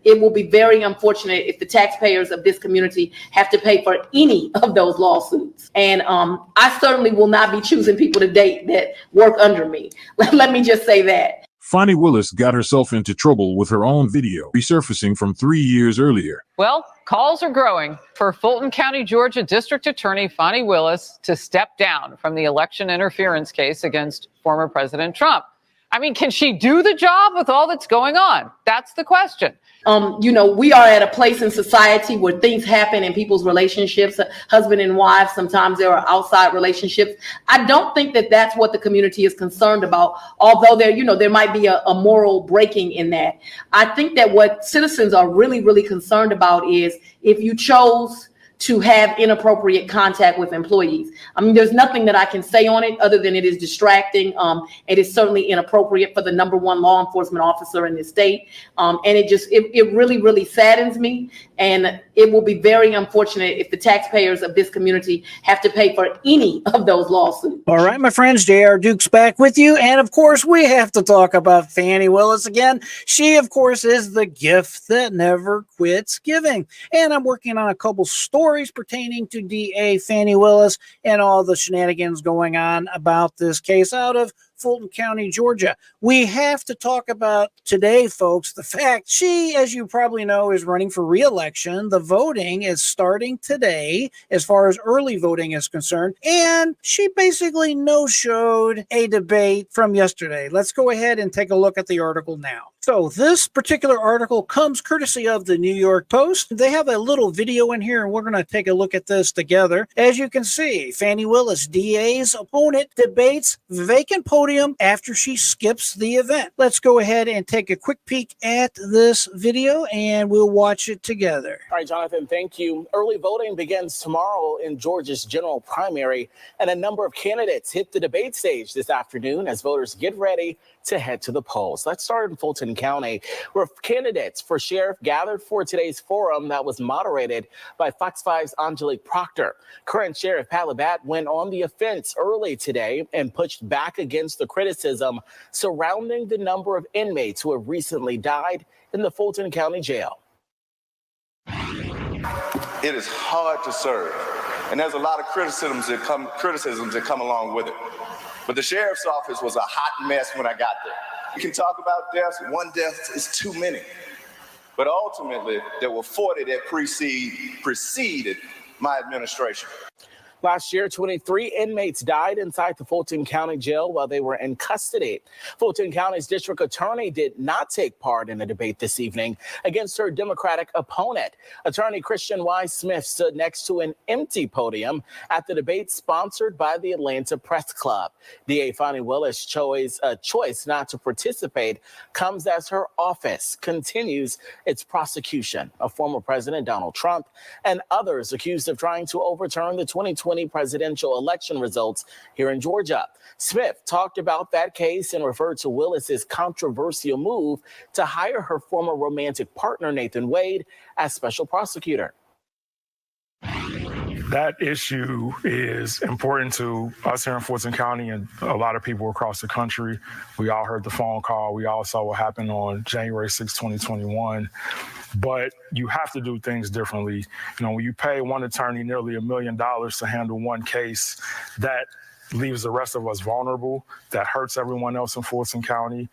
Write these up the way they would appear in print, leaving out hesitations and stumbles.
It will be very unfortunate if the taxpayers of this community have to pay for any of those lawsuits. And I certainly will not be choosing people to date that work under me. Let me just say that. Fani Willis got herself into trouble with her own video resurfacing from 3 years earlier. Well, calls are growing for Fulton County, Georgia District Attorney Fani Willis to step down from the election interference case against former President Trump. I mean, can she do the job with all that's going on? That's the question. We are at a place in society where things happen in people's relationships, husband and wife. Sometimes there are outside relationships. I don't think that that's what the community is concerned about, although there might be a moral breaking in that. I think that what citizens are really, really concerned about is if you chose to have inappropriate contact with employees. I mean, there's nothing that I can say on it other than it is distracting. It is certainly inappropriate for the number one law enforcement officer in the state. And it really, really saddens me. And it will be very unfortunate if the taxpayers of this community have to pay for any of those lawsuits. All right, my friends, J.R. Duke's back with you. And of course, we have to talk about Fani Willis again. She, of course, is the gift that never quits giving. And I'm working on a couple stories pertaining to DA Fani Willis and all the shenanigans going on about this case out of Fulton County, Georgia. We have to talk about today, folks, the fact she, as you probably know, is running for re-election. The voting is starting today as far as early voting is concerned. And she basically no-showed a debate from yesterday. Let's go ahead and take a look at the article now. So this particular article comes courtesy of the New York Post. They have a little video in here, and we're going to take a look at this together. As you can see, Fani Willis, DA's opponent, debates vacant podium after she skips the event. Let's go ahead and take a quick peek at this video, and we'll watch it together. All right, Jonathan, thank you. Early voting begins tomorrow in Georgia's general primary, and a number of candidates hit the debate stage this afternoon as voters get ready to head to the polls. Let's start in Fulton County, where candidates for sheriff gathered for today's forum that was moderated by Fox 5's Angelique Proctor. Current Sheriff Pat Labatt went on the offense early today and pushed back against the criticism surrounding the number of inmates who have recently died in the Fulton County Jail. It is hard to serve, and there's a lot of criticisms that come along with it. But the sheriff's office was a hot mess when I got there. We can talk about deaths. One death is too many. But ultimately, there were 40 that preceded my administration. Last year, 23 inmates died inside the Fulton County Jail while they were in custody. Fulton County's district attorney did not take part in a debate this evening against her Democratic opponent. Attorney Christian Wise Smith stood next to an empty podium at the debate sponsored by the Atlanta Press Club. DA Fani Willis' choice not to participate comes as her office continues its prosecution of former President Donald Trump and others accused of trying to overturn the 2020 presidential election results here in Georgia. Smith talked about that case and referred to Willis's controversial move to hire her former romantic partner, Nathan Wade, as special prosecutor. That issue is important to us here in Fulton County and a lot of people across the country. We all heard the phone call. We all saw what happened on January 6, 2021. But you have to do things differently. You know, when you pay one attorney nearly $1 million to handle one case, that leaves the rest of us vulnerable. That hurts everyone else in Fulton County.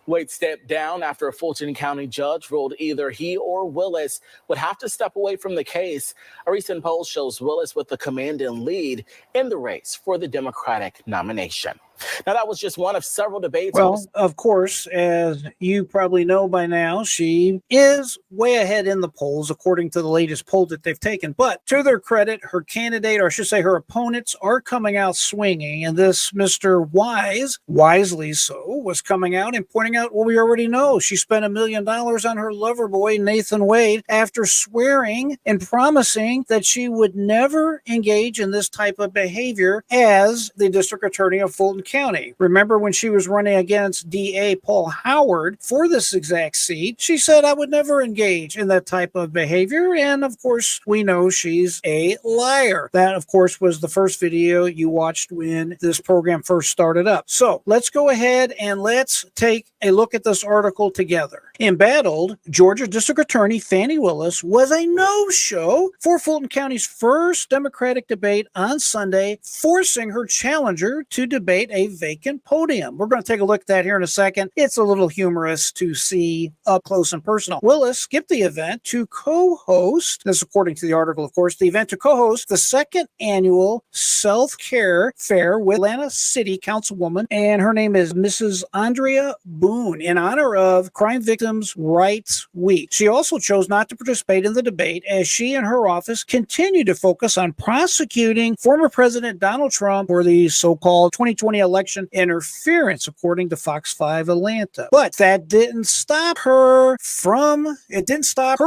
Wade stepped down after a Fulton County judge ruled either he or Willis would have to step away from the case. A recent poll shows Willis with the commanding lead in the race for the Democratic nomination. Now, that was just one of several debates. Well, of course, as you probably know by now, she is way ahead in the polls, according to the latest poll that they've taken. But to their credit, her candidate, or I should say her opponents, are coming out swinging. And this Mr. Wise, wisely so, was coming out and pointing out what we already know. She spent $1 million on her lover boy, Nathan Wade, after swearing and promising that she would never engage in this type of behavior as the district attorney of Fulton County. Remember when she was running against DA Paul Howard for this exact seat, she said, I would never engage in that type of behavior. And of course, we know she's a liar. That, of course, was the first video you watched when this program first started up. So let's go ahead and let's take a look at this article together. Embattled, Georgia District Attorney Fani Willis was a no-show for Fulton County's first Democratic debate on Sunday, forcing her challenger to debate a vacant podium. We're going to take a look at that here in a second. It's a little humorous to see up close and personal. Willis skipped the event to co-host, this according to the article, of course, the event to co-host the second annual self-care fair with Atlanta City Councilwoman, and her name is Mrs. Andrea Boone, in honor of Crime Victims' Rights Week. She also chose not to participate in the debate as she and her office continue to focus on prosecuting former President Donald Trump for the so-called 2020 election interference, according to Fox 5 Atlanta. But that didn't stop her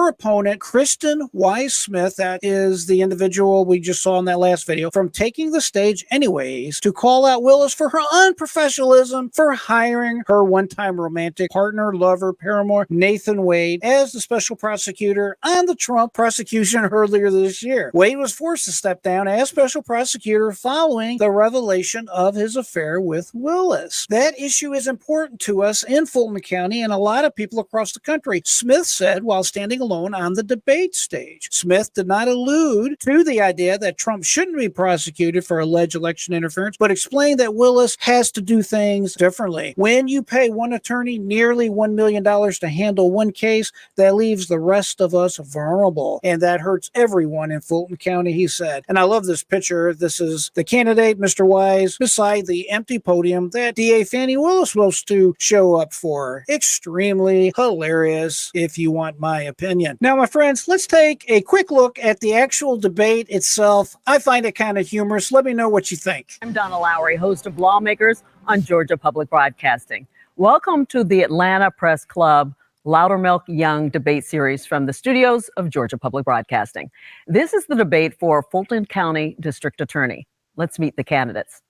opponent, Kristen Wise Smith, that is the individual we just saw in that last video, from taking the stage anyways to call out Willis for her unprofessionalism for hiring her one-time romantic partner, lover, paramour, Nathan Wade, as the special prosecutor on the Trump prosecution earlier this year. Wade was forced to step down as special prosecutor following the revelation of his affair with Willis. That issue is important to us in Fulton County and a lot of people across the country, Smith said while standing alone on the debate stage. Smith did not allude to the idea that Trump shouldn't be prosecuted for alleged election interference, but explained that Willis has to do things differently. When you pay one attorney nearly $1 million to handle one case, that leaves the rest of us vulnerable, and that hurts everyone in Fulton County, he said. And I love this picture. This is the candidate, Mr. Wise, beside the empty podium that DA Fani Willis was to show up for. Extremely hilarious, if you want my opinion. Now, my friends, let's take a quick look at the actual debate itself. I find it kind of humorous. Let me know what you think. I'm Donna Lowry, host of Lawmakers on Georgia Public Broadcasting. Welcome to the Atlanta Press Club Loudermilk Young debate series from the studios of Georgia Public Broadcasting. This is the debate for Fulton County District Attorney. Let's meet the candidates.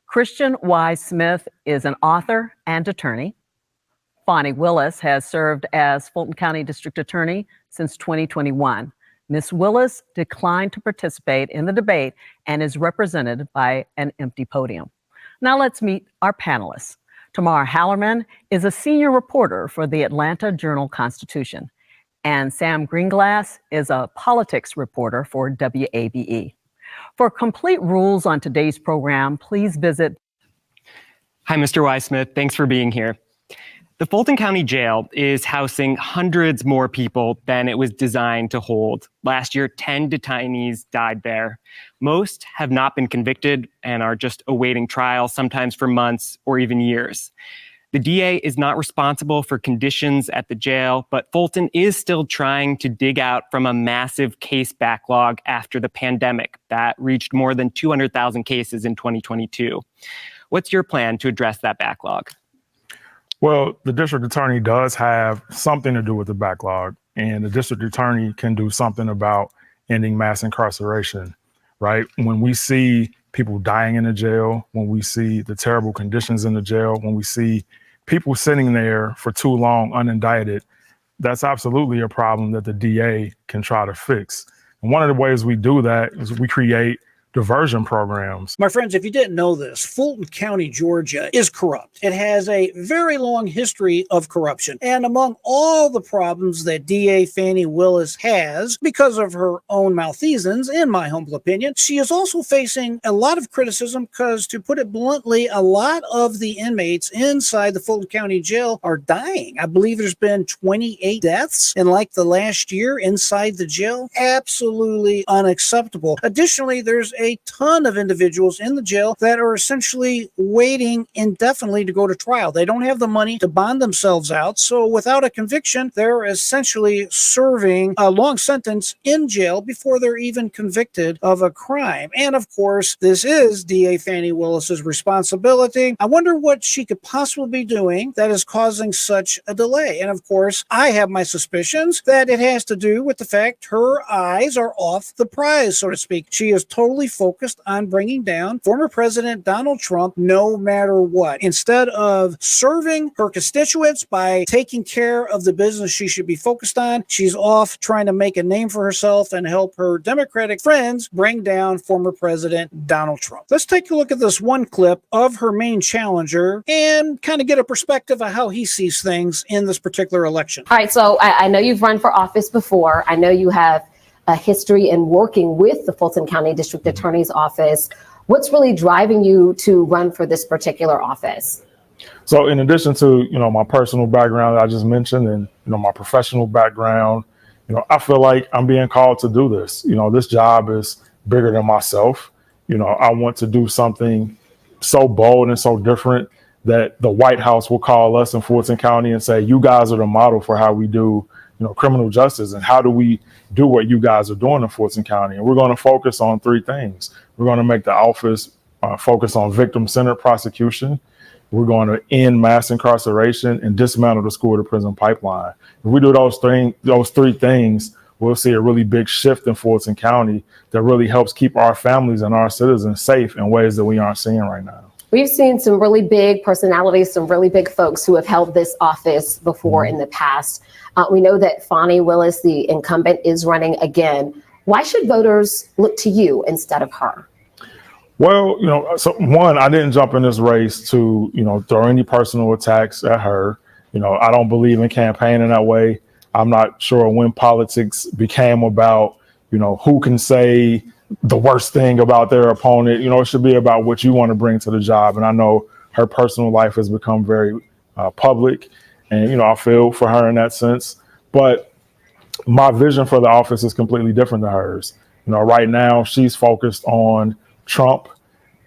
Kristen Wise Smith is an author and attorney. Fani Willis has served as Fulton County District Attorney since 2021. Ms. Willis declined to participate in the debate and is represented by an empty podium. Now let's meet our panelists. Tamar Hallerman is a senior reporter for the Atlanta Journal-Constitution, and Sam Greenglass is a politics reporter for WABE. For complete rules on today's program, please visit. Hi, Mr. Wise-Smith. Thanks for being here. The Fulton County Jail is housing hundreds more people than it was designed to hold. Last year, 10 detainees died there. Most have not been convicted and are just awaiting trial, sometimes for months or even years. The DA is not responsible for conditions at the jail, but Fulton is still trying to dig out from a massive case backlog after the pandemic that reached more than 200,000 cases in 2022. What's your plan to address that backlog? Well, the district attorney does have something to do with the backlog, and the district attorney can do something about ending mass incarceration, right? When we see people dying in the jail, when we see the terrible conditions in the jail, when we see people sitting there for too long unindicted, that's absolutely a problem that the DA can try to fix. And one of the ways we do that is we create diversion programs. My friends, if you didn't know this, Fulton County, Georgia is corrupt. It has a very long history of corruption. And among all the problems that DA Fani Willis has because of her own malfeasance, in my humble opinion, she is also facing a lot of criticism because, to put it bluntly, a lot of the inmates inside the Fulton County Jail are dying. I believe there's been 28 deaths in like the last year inside the jail. Absolutely unacceptable. Additionally, there's a ton of individuals in the jail that are essentially waiting indefinitely to go to trial. They don't have the money to bond themselves out. So without a conviction, they're essentially serving a long sentence in jail before they're even convicted of a crime. And of course, this is DA Fani Willis's responsibility. I wonder what she could possibly be doing that is causing such a delay. And of course, I have my suspicions that it has to do with the fact her eyes are off the prize, so to speak. She is totally focused on bringing down former President Donald Trump no matter what. Instead of serving her constituents by taking care of the business she should be focused on, she's off trying to make a name for herself and help her Democratic friends bring down former President Donald Trump. Let's take a look at this one clip of her main challenger and kind of get a perspective of how he sees things in this particular election. All right, so I know you've run for office before. I know you have a history in working with the Fulton County District Attorney's Office. What's really driving you to run for this particular office? So in addition to, my personal background that I just mentioned and, my professional background, I feel like I'm being called to do this. This job is bigger than myself. I want to do something so bold and so different that the White House will call us in Fulton County and say, you guys are the model for how we do, criminal justice, and how do we do what you guys are doing in Fulton County. And we're going to focus on three things. We're going to make the office focus on victim-centered prosecution. We're going to end mass incarceration and dismantle the school-to-prison pipeline. If we do those three things, we'll see a really big shift in Fulton County that really helps keep our families and our citizens safe in ways that we aren't seeing right now. We've seen some really big personalities, some really big folks who have held this office before in the past. We know that Fani Willis, the incumbent, is running again. Why should voters look to you instead of her? Well, so one, I didn't jump in this race to, throw any personal attacks at her. I don't believe in campaigning that way. I'm not sure when politics became about, who can say the worst thing about their opponent. It should be about what you want to bring to the job. And I know her personal life has become very public, and, I feel for her in that sense. But my vision for the office is completely different than hers. Right now she's focused on Trump,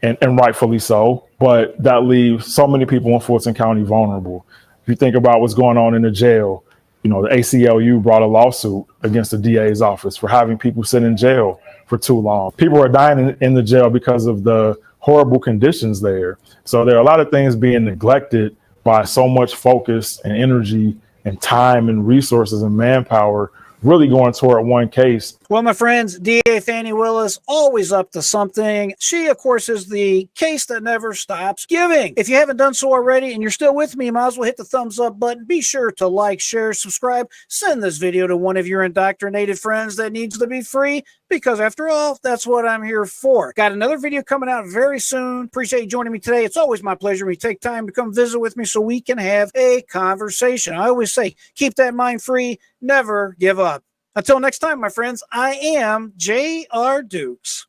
and rightfully so, but that leaves so many people in Fulton County vulnerable. If you think about what's going on in the jail, the ACLU brought a lawsuit against the DA's office for having people sit in jail for too long. People are dying in the jail because of the horrible conditions there. So there are a lot of things being neglected by so much focus and energy and time and resources and manpower really going toward one case. Well, my friends, DA Fani Willis, always up to something. She, of course, is the case that never stops giving. If you haven't done so already and you're still with me, you might as well hit the thumbs up button. Be sure to like, share, subscribe. Send this video to one of your indoctrinated friends that needs to be free, because after all, that's what I'm here for. Got another video coming out very soon. Appreciate you joining me today. It's always my pleasure when you take time to come visit with me so we can have a conversation. I always say, keep that mind free, never give up. Until next time, my friends, I am J.R. Dukes.